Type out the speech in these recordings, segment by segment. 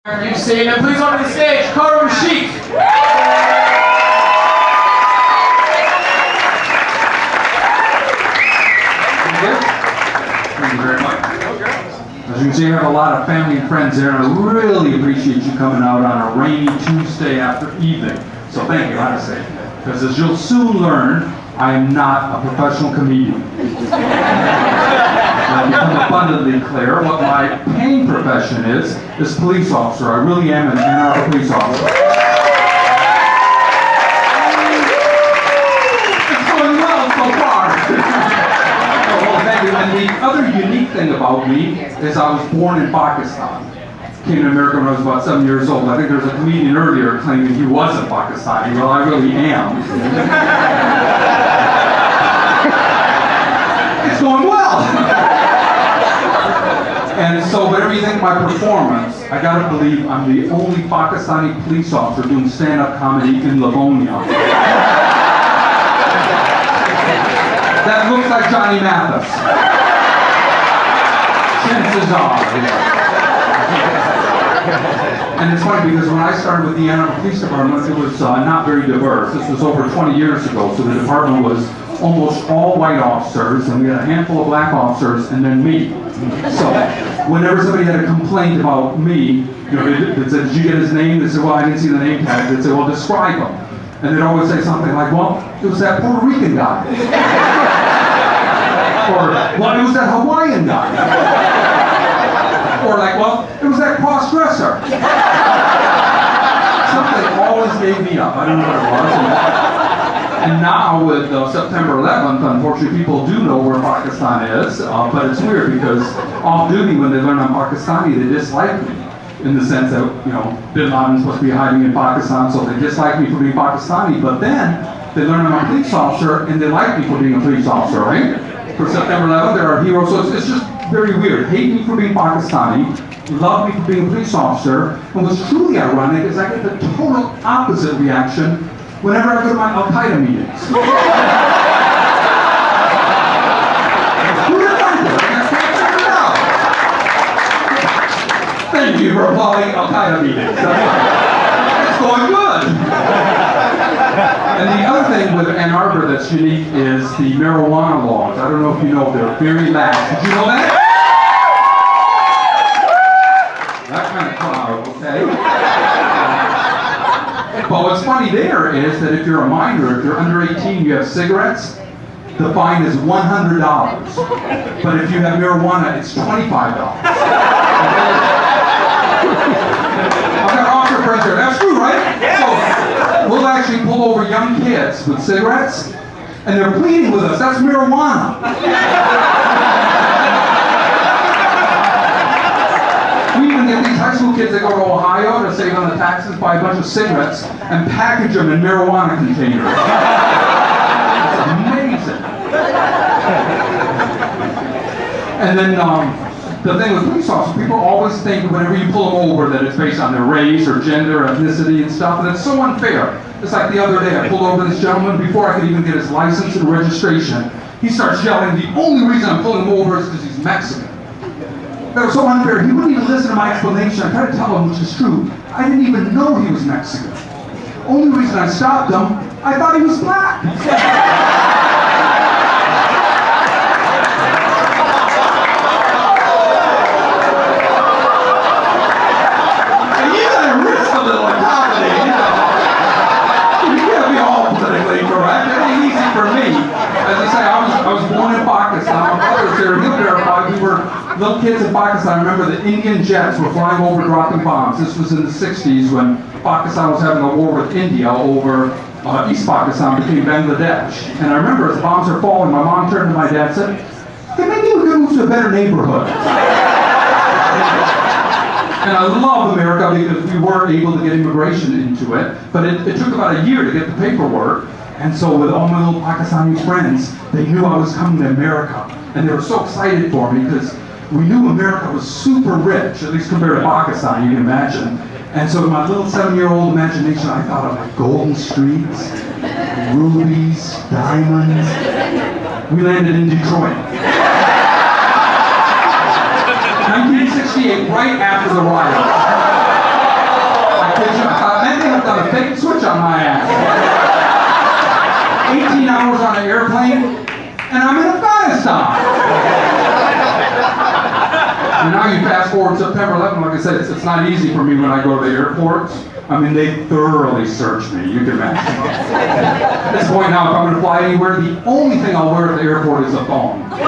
You've seen, and please welcome to the stage, Khurum Sheikh. Thank you very much. As you can see, I have a lot of family and friends there, and I really appreciate you coming out on a rainy Tuesday evening. So thank you, honestly. Because as you'll soon learn, I am not a professional comedian. I've become abundantly clear what my paying profession is police officer. I really am an Ann Arbor police officer. It's going well so far. Well, thank you. And the other unique thing about me is I was born in Pakistan. Came to America when I was about 7 years old. I think there was a comedian earlier claiming he wasn't Pakistani. Well, I really am. It's going well. And so, whatever you think of my performance, I gotta believe I'm the only Pakistani police officer doing stand-up comedy in Livonia. That looks like Johnny Mathis. Chances are. And it's funny because when I started with the Ann Arbor Police Department, it was not very diverse. This was over 20 years ago, so the department was almost all white officers, and we had a handful of black officers, and then me. So, whenever somebody had a complaint about me, they said, "Did you get his name?" They said, "Well, I didn't see the name tag." They'd say, "Well, describe him." And they'd always say something like, "Well, it was that Puerto Rican guy." Or, "Well, it was that Hawaiian guy." Or like, "Well, it was that cross-dresser." Something always gave me up. I don't know what it was. And now with September 11th, unfortunately, people do know where Pakistan is, but it's weird because off-duty, when they learn I'm Pakistani, they dislike me. In the sense that, Bin Laden's supposed to be hiding in Pakistan, so they dislike me for being Pakistani, but then they learn I'm a police officer, and they like me for being a police officer, right? For September 11th, there are heroes, so it's just very weird. Hate me for being Pakistani, love me for being a police officer, and what's truly ironic is I get the total opposite reaction whenever I go to my Al-Qaeda meetings. Who did I do? I can't figure it out. Thank you for applauding Al-Qaeda meetings. It's going good. And the other thing with Ann Arbor that's unique is the marijuana laws. I don't know if you know, they're very lax. Did you know that? That kind of cloud, okay? But what's funny there is that if you're a minor, if you're under 18, you have cigarettes, the fine is $100. But if you have marijuana, it's $25. I've got officer friends there. That's true, right? So we'll actually pull over young kids with cigarettes, and they're pleading with us. That's marijuana. We even get these high school kids that go to Ohio to save on the taxes, buy a bunch of cigarettes, and package them in marijuana containers. It's amazing. And then the thing with police officers, people always think whenever you pull them over that it's based on their race or gender, ethnicity and stuff, and it's so unfair. It's like the other day, I pulled over this gentleman before I could even get his license and registration. He starts yelling, "The only reason I'm pulling him over is because he's Mexican." That was so unfair. He wouldn't even listen to my explanation. I tried to tell him, which is true. I didn't even know he was Mexican. Only reason I stopped him, I thought he was black. And you gotta risk a little comedy, You can't be all politically correct. It ain't easy for me. As I say, I was born in Pakistan. My brother was here. He'll verify. We were little kids in Pakistan. I remember the Indian jets were flying over dropping bombs. This was in the 60s when Pakistan was having a war with India over East Pakistan between Bangladesh. And I remember as the bombs are falling, my mom turned to my dad and said, "Hey, maybe we could move to a better neighborhood." And I love America because we were able to get immigration into it, but it took about a year to get the paperwork. And so with all my little Pakistani friends, they knew I was coming to America. And they were so excited for me because we knew America was super rich, at least compared to Pakistan, you can imagine. And so in my little 7-year-old imagination, I thought of like golden streets, rubies, diamonds. We landed in Detroit. 1968, right after the riot. And now you fast forward September 11th, like I said, it's not easy for me when I go to the airports. I mean, they thoroughly search me, you can imagine. At this point now, if I'm going to fly anywhere, the only thing I'll wear at the airport is a thong. And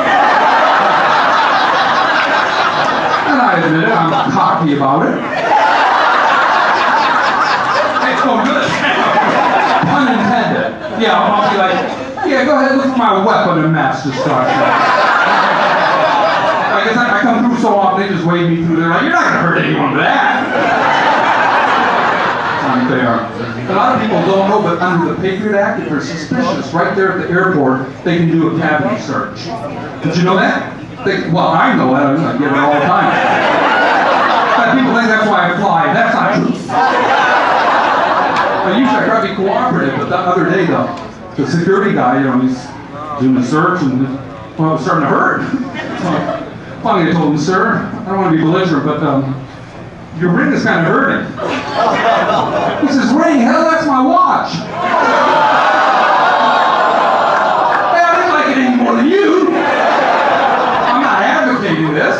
I admit it, I'm cocky about it. It's going good. Pun intended. Yeah, I'll be like, yeah, go ahead, look for my weapon of mass destruction. I guess I come through so often, they just wave me through. They're like, you're not going to hurt anyone with that. They are. A lot of people don't know, but under the Patriot Act, if they're suspicious, right there at the airport, they can do a cavity search. Did you know that? Well, I know that. I get it all the time. But people think that's why I fly. That's not true. Usually I try to be cooperative, but the other day, the security guy, he's doing a search, and well, it was starting to hurt. Finally, I told him, sir, I don't want to be belligerent, but your ring is kind of hurting. He says, ring? Hell, that's my watch. Hey, I didn't like it any more than you. I'm not advocating this.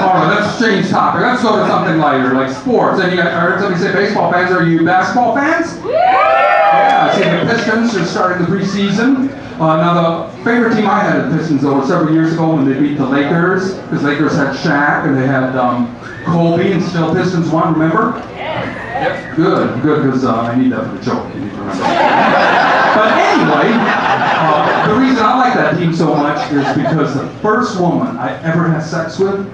All right, let's change topic. Let's go to something lighter, like sports. And I heard somebody say baseball fans. Are you basketball fans? Yeah, I see the Pistons are starting the preseason. Now, the favorite team I had at the Pistons, though, was several years ago when they beat the Lakers, because Lakers had Shaq and they had Kobe, and still Pistons won, remember? Yep. Good, because I need that for the joke, you need to remember. But anyway, the reason I like that team so much is because the first woman I ever had sex with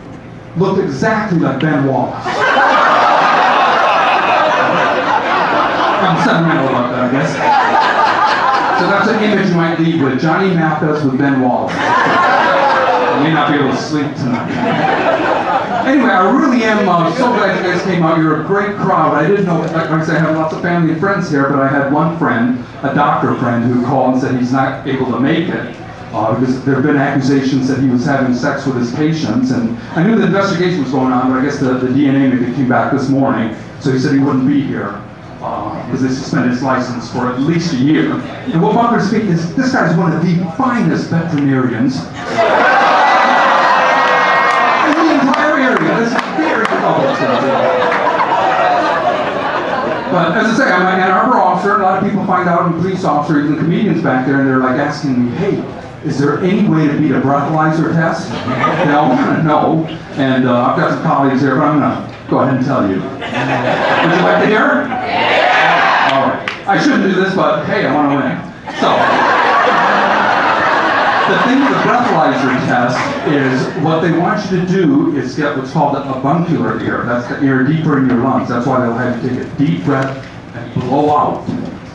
looked exactly like Ben Wallace. I'm sentimental about that, I guess. So that's an image you might leave with. Johnny Mathis with Ben Wallace. I may not be able to sleep tonight. Anyway, I really am so glad you guys came out. You're a great crowd. I didn't know, like I said, I have lots of family and friends here, but I had one friend, a doctor friend, who called and said he's not able to make it because there have been accusations that he was having sex with his patients. And I knew the investigation was going on, but I guess the DNA maybe came back this morning, so he said he wouldn't be here. Because they suspended his license for at least a year. And what bothers me is this guy's one of the finest veterinarians in the entire area. This is very public. But as I say, I'm an Ann Arbor officer. A lot of people find out I'm a police officer, even comedians back there, and they're like asking me, hey, is there any way to beat a breathalyzer test? They all want to know. And I've got some colleagues here, but I'm going to go ahead and tell you. Would you like to hear? Yeah! All right. I shouldn't do this, but hey, I want to win. So, the thing with the breathalyzer test is what they want you to do is get what's called a avuncular air. That's the air deeper in your lungs. That's why they'll have you take a deep breath and blow out.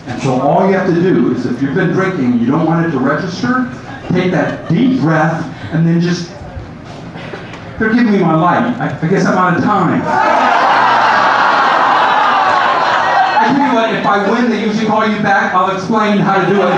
And so all you have to do is if you've been drinking and you don't want it to register, take that deep breath and then just... They're giving me my light. I guess I'm out of time. I tell you what, if I win, they usually call you back. I'll explain how to do it.